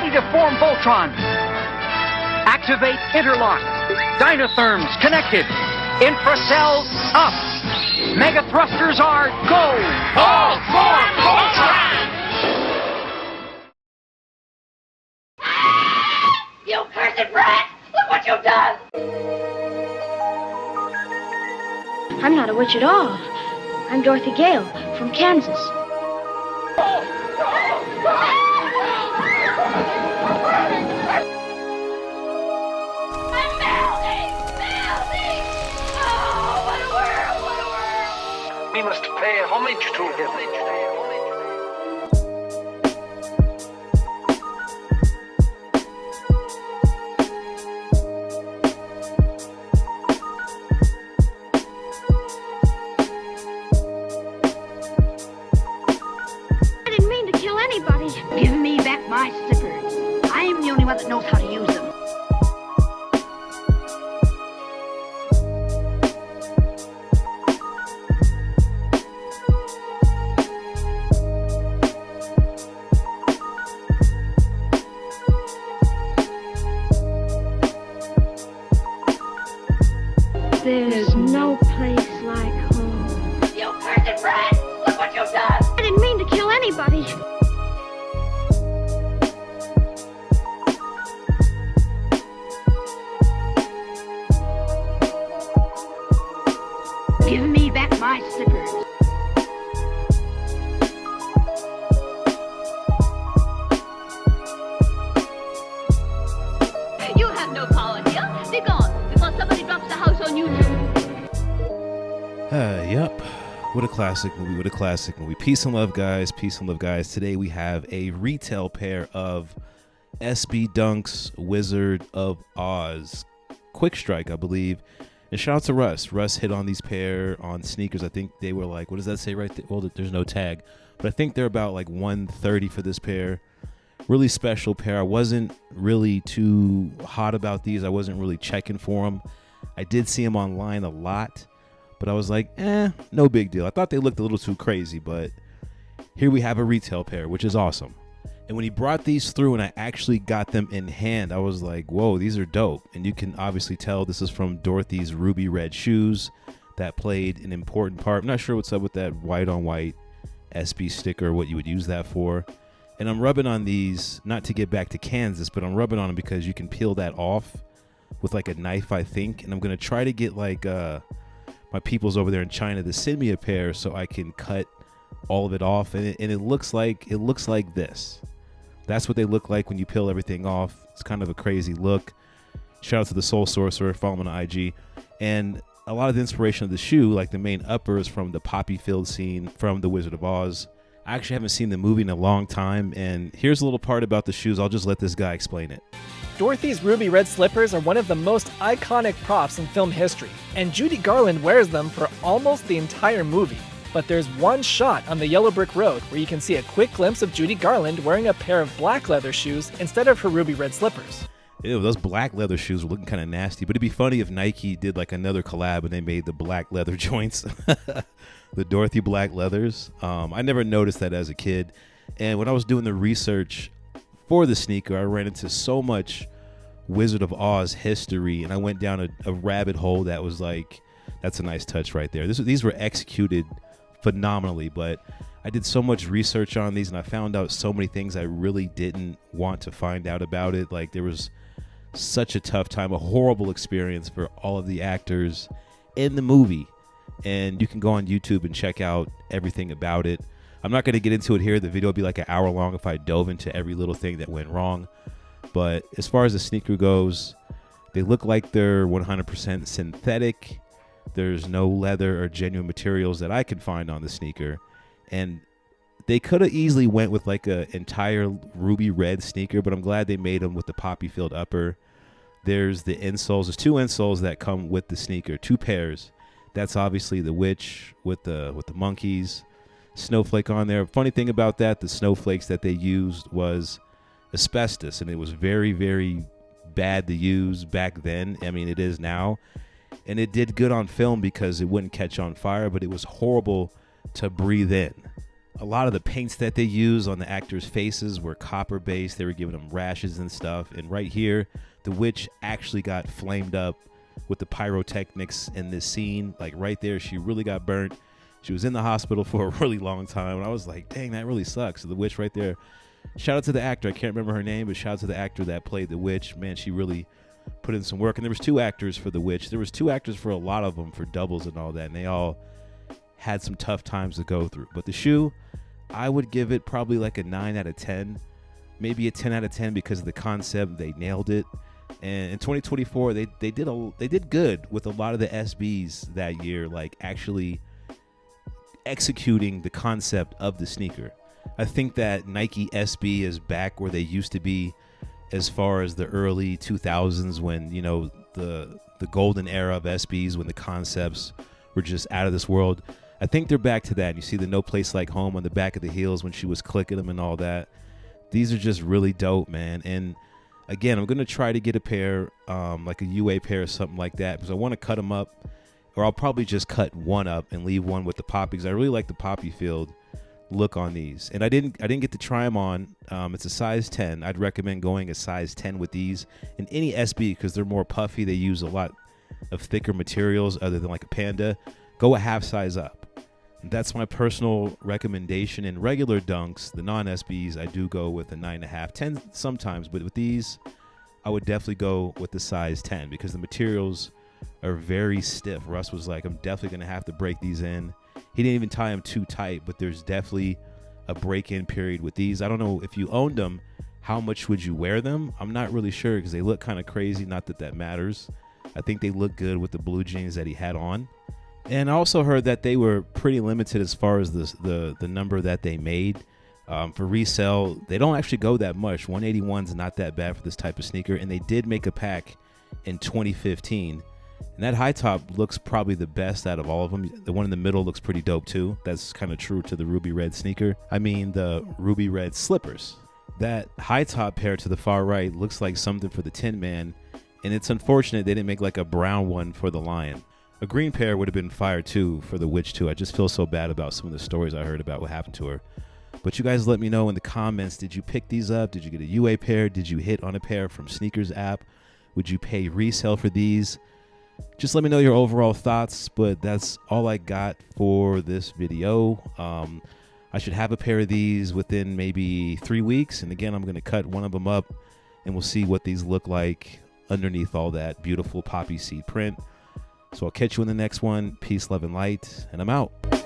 Ready to form Voltron. Activate interlock. Dynatherms connected. Infracells up. Mega thrusters are go. All form Voltron! You cursed brat! Look what you've done! I'm not a witch at all. I'm Dorothy Gale from Kansas. I'm melting! Melting! Oh, what a world! What a world! We must pay homage to him. I didn't mean to kill anybody. Give me back my slippers. I'm the only one that knows how to use them. There's no place like home. You cursed brat! Look what you've done! I didn't mean to kill anybody. Give me back my slippers. You have no power here. Be gone before somebody drops the house on you too. Yep. What a classic movie. What a classic movie. Peace and love, guys. Peace and love, guys. Today we have a retail pair of SB Dunks Wizard of Oz Quick Strike, I believe. And shout out to Russ. Russ hit on these pair on sneakers. I think they were like, what does that say right there? Well, there's no tag. But I think they're about like $130 for this pair. Really special pair. I wasn't really too hot about these. I wasn't really checking for them. I did see them online a lot. But I was like, no big deal. I thought they looked a little too crazy, but here we have a retail pair, which is awesome. And when he brought these through and I actually got them in hand, I was like, whoa, these are dope. And you can obviously tell this is from Dorothy's ruby red shoes that played an important part. I'm not sure what's up with that white on white SB sticker, what you would use that for. And I'm rubbing on these, not to get back to Kansas, but I'm rubbing on them because you can peel that off with like a knife, I think. And I'm going to try to get like my peoples over there in China to send me a pair so I can cut all of it off. And it looks like this. That's what they look like when you peel everything off. It's kind of a crazy look. Shout out to the Soul Sorcerer, follow him on IG. And a lot of the inspiration of the shoe, like the main upper, is from the poppy field scene from The Wizard of Oz. I actually haven't seen the movie in a long time, and here's a little part about the shoes. I'll just let this guy explain it. Dorothy's ruby red slippers are one of the most iconic props in film history, and Judy Garland wears them for almost the entire movie. But there's one shot on the Yellow Brick Road where you can see a quick glimpse of Judy Garland wearing a pair of black leather shoes instead of her ruby red slippers. Ew, those black leather shoes were looking kind of nasty, but it'd be funny if Nike did like another collab and they made the black leather joints, the Dorothy black leathers. I never noticed that as a kid, and when I was doing the research for the sneaker, I ran into so much Wizard of Oz history, and I went down a rabbit hole that was like, that's a nice touch right there. These were executed phenomenally, but I did so much research on these and I found out so many things I really didn't want to find out about it. Like, there was such a tough time, a horrible experience for all of the actors in the movie, and you can go on YouTube and check out everything about it. I'm not going to get into it here. The video would be like an hour long if I dove into every little thing that went wrong. But as far as the sneaker goes, they look like they're 100% synthetic. There's no leather or genuine materials that I could find on the sneaker. And they could have easily went with like an entire ruby red sneaker, but I'm glad they made them with the poppy field upper. There's the insoles. There's two insoles that come with the sneaker, two pairs. That's obviously the witch with the monkeys. Snowflake on there. Funny thing about that, the snowflakes that they used was asbestos, and it was very, very bad to use back then. I mean, it is now. And it did good on film because it wouldn't catch on fire, but it was horrible to breathe in. A lot of the paints that they use on the actors' faces were copper based. They were giving them rashes and stuff. And right here, the witch actually got flamed up with the pyrotechnics in this scene. Like right there, she really got burnt. She was in the hospital for a really long time. And I was like, dang, that really sucks. So the witch right there. Shout out to the actor. I can't remember her name, but shout out to the actor that played the witch. Man, she really put in some work. And there was 2 actors for the witch. There was 2 actors for a lot of them, for doubles and all that. And they all had some tough times to go through. But the shoe, I would give it probably like a 9 out of 10, maybe a 10 out of 10 because of the concept. They nailed it. And in 2024, they did good with a lot of the SBs that year, like actually executing the concept of the sneaker. I think that Nike SB is back where they used to be as far as the early 2000s when, you know, the golden era of SBs, when the concepts were just out of this world. I think they're back to that. You see the No Place Like Home on the back of the heels when she was clicking them and all that. These are just really dope, man. And again, I'm going to try to get a pair, like a UA pair or something like that, because I want to cut them up, or I'll probably just cut one up and leave one with the poppy, because I really like the poppy field look on these. And I didn't get to try them on. It's a size 10. I'd recommend going a size 10 with these in any SB because they're more puffy. They use a lot of thicker materials other than like a Panda. Go a half size up. That's my personal recommendation. In regular dunks, the non-SBs, I do go with a 9.5, 10 sometimes, but with these, I would definitely go with the size 10 because the materials are very stiff. Russ was like, I'm definitely going to have to break these in. He didn't even tie them too tight, but there's definitely a break-in period with these. I don't know if you owned them, how much would you wear them? I'm not really sure because they look kind of crazy. Not that that matters. I think they look good with the blue jeans that he had on. And I also heard that they were pretty limited as far as the number that they made. For resale, they don't actually go that much. 181's not that bad for this type of sneaker. And they did make a pack in 2015. And that high top looks probably the best out of all of them. The one in the middle looks pretty dope too. That's kind of true to the ruby red sneaker. I mean the ruby red slippers. That high top pair to the far right looks like something for the Tin Man. And it's unfortunate they didn't make like a brown one for the Lion. A green pair would have been fire too for the witch too. I just feel so bad about some of the stories I heard about what happened to her. But you guys let me know in the comments, did you pick these up? Did you get a UA pair? Did you hit on a pair from Sneakers app? Would you pay resale for these? Just let me know your overall thoughts, but that's all I got for this video. I should have a pair of these within maybe 3 weeks. And again, I'm going to cut one of them up and we'll see what these look like underneath all that beautiful poppy seed print. So I'll catch you in the next one. Peace, love, and light, and I'm out.